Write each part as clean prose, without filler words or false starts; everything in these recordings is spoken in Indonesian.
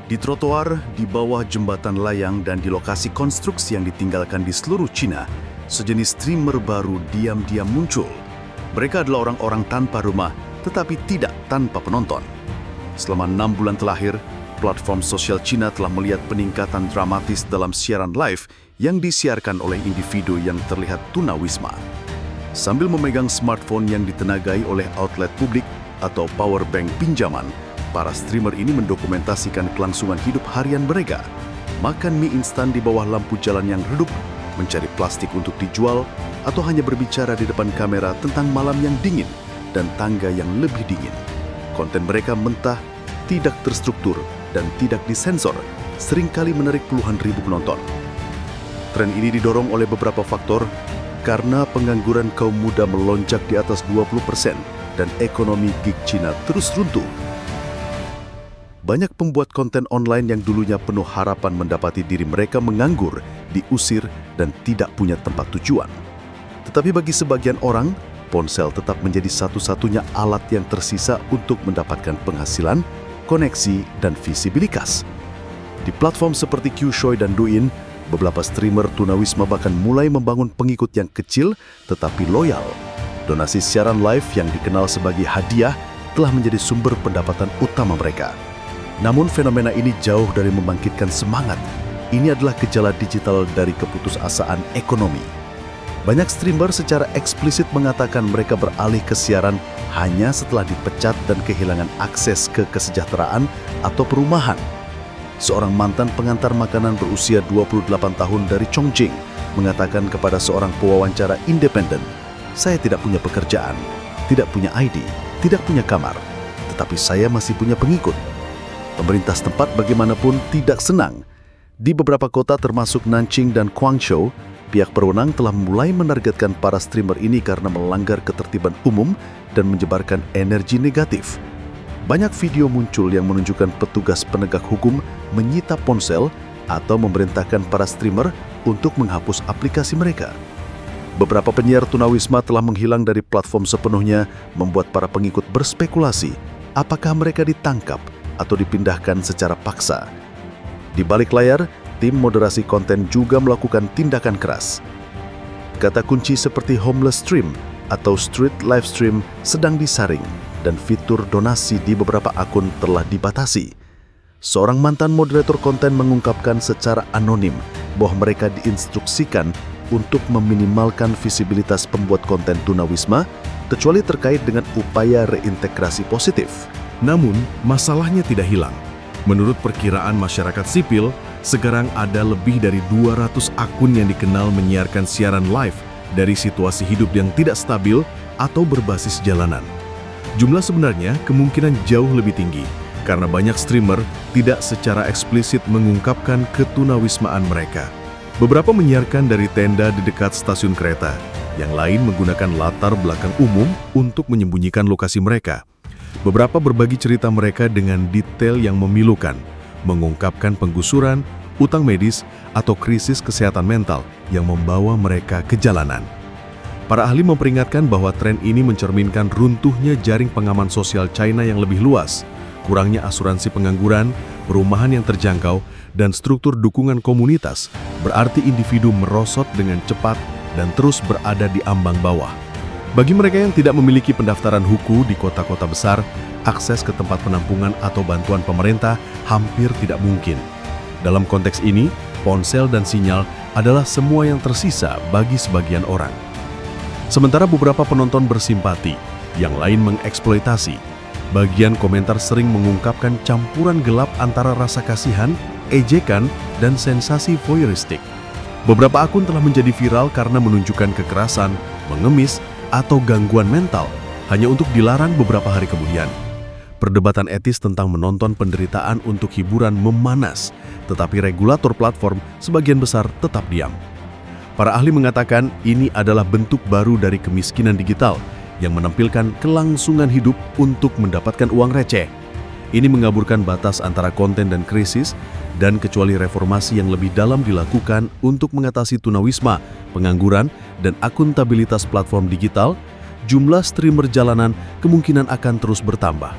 Di trotoar, di bawah jembatan layang, dan di lokasi konstruksi yang ditinggalkan di seluruh Cina, sejenis streamer baru diam-diam muncul. Mereka adalah orang-orang tanpa rumah, tetapi tidak tanpa penonton. Selama 6 bulan terakhir, platform sosial Cina telah melihat peningkatan dramatis dalam siaran live yang disiarkan oleh individu yang terlihat tunawisma. Sambil memegang smartphone yang ditenagai oleh outlet publik atau power bank pinjaman, para streamer ini mendokumentasikan kelangsungan hidup harian mereka. Makan mie instan di bawah lampu jalan yang redup, mencari plastik untuk dijual, atau hanya berbicara di depan kamera tentang malam yang dingin dan tangga yang lebih dingin. Konten mereka mentah, tidak terstruktur, dan tidak disensor, seringkali menarik puluhan ribu penonton. Tren ini didorong oleh beberapa faktor, karena pengangguran kaum muda melonjak di atas 20% dan ekonomi gig Cina terus runtuh. Banyak pembuat konten online yang dulunya penuh harapan mendapati diri mereka menganggur, diusir, dan tidak punya tempat tujuan. Tetapi bagi sebagian orang, ponsel tetap menjadi satu-satunya alat yang tersisa untuk mendapatkan penghasilan, koneksi, dan visibilitas. Di platform seperti Qshoy dan Douyin, beberapa streamer tunawisma bahkan mulai membangun pengikut yang kecil tetapi loyal. Donasi siaran live yang dikenal sebagai hadiah telah menjadi sumber pendapatan utama mereka. Namun fenomena ini jauh dari membangkitkan semangat. Ini adalah gejala digital dari keputusasaan ekonomi. Banyak streamer secara eksplisit mengatakan mereka beralih ke siaran hanya setelah dipecat dan kehilangan akses ke kesejahteraan atau perumahan. Seorang mantan pengantar makanan berusia 28 tahun dari Chongqing mengatakan kepada seorang pewawancara independen, "Saya tidak punya pekerjaan, tidak punya ID, tidak punya kamar, tetapi saya masih punya pengikut." Pemerintah setempat bagaimanapun tidak senang. Di beberapa kota termasuk Nanjing dan Guangzhou, pihak berwenang telah mulai menargetkan para streamer ini karena melanggar ketertiban umum dan menyebarkan energi negatif. Banyak video muncul yang menunjukkan petugas penegak hukum menyita ponsel atau memerintahkan para streamer untuk menghapus aplikasi mereka. Beberapa penyiar tunawisma telah menghilang dari platform sepenuhnya, membuat para pengikut berspekulasi apakah mereka ditangkap atau dipindahkan secara paksa. Di balik layar, tim moderasi konten juga melakukan tindakan keras. Kata kunci seperti homeless stream atau street live stream sedang disaring, dan fitur donasi di beberapa akun telah dibatasi. Seorang mantan moderator konten mengungkapkan secara anonim bahwa mereka diinstruksikan untuk meminimalkan visibilitas pembuat konten tunawisma, kecuali terkait dengan upaya reintegrasi positif. Namun, masalahnya tidak hilang. Menurut perkiraan masyarakat sipil, sekarang ada lebih dari 200 akun yang dikenal menyiarkan siaran live dari situasi hidup yang tidak stabil atau berbasis jalanan. Jumlah sebenarnya kemungkinan jauh lebih tinggi, karena banyak streamer tidak secara eksplisit mengungkapkan ketunawismaan mereka. Beberapa menyiarkan dari tenda di dekat stasiun kereta, yang lain menggunakan latar belakang umum untuk menyembunyikan lokasi mereka. Beberapa berbagi cerita mereka dengan detail yang memilukan, mengungkapkan penggusuran, utang medis, atau krisis kesehatan mental yang membawa mereka ke jalanan. Para ahli memperingatkan bahwa tren ini mencerminkan runtuhnya jaring pengaman sosial China yang lebih luas, kurangnya asuransi pengangguran, perumahan yang terjangkau, dan struktur dukungan komunitas, berarti individu merosot dengan cepat dan terus berada di ambang bawah. Bagi mereka yang tidak memiliki pendaftaran hukum di kota-kota besar, akses ke tempat penampungan atau bantuan pemerintah hampir tidak mungkin. Dalam konteks ini, ponsel dan sinyal adalah semua yang tersisa bagi sebagian orang. Sementara beberapa penonton bersimpati, yang lain mengeksploitasi. Bagian komentar sering mengungkapkan campuran gelap antara rasa kasihan, ejekan, dan sensasi voyeuristik. Beberapa akun telah menjadi viral karena menunjukkan kekerasan, mengemis, atau gangguan mental hanya untuk dilarang beberapa hari kemudian. Perdebatan etis tentang menonton penderitaan untuk hiburan memanas, tetapi regulator platform sebagian besar tetap diam. Para ahli mengatakan ini adalah bentuk baru dari kemiskinan digital yang menampilkan kelangsungan hidup untuk mendapatkan uang receh. Ini mengaburkan batas antara konten dan krisis, dan kecuali reformasi yang lebih dalam dilakukan untuk mengatasi tunawisma, pengangguran, dan akuntabilitas platform digital, jumlah streamer jalanan kemungkinan akan terus bertambah.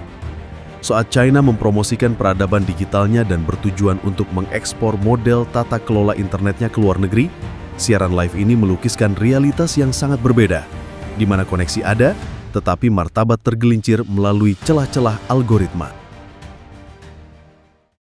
Saat China mempromosikan peradaban digitalnya dan bertujuan untuk mengekspor model tata kelola internetnya ke luar negeri, siaran live ini melukiskan realitas yang sangat berbeda, di mana koneksi ada, tetapi martabat tergelincir melalui celah-celah algoritma.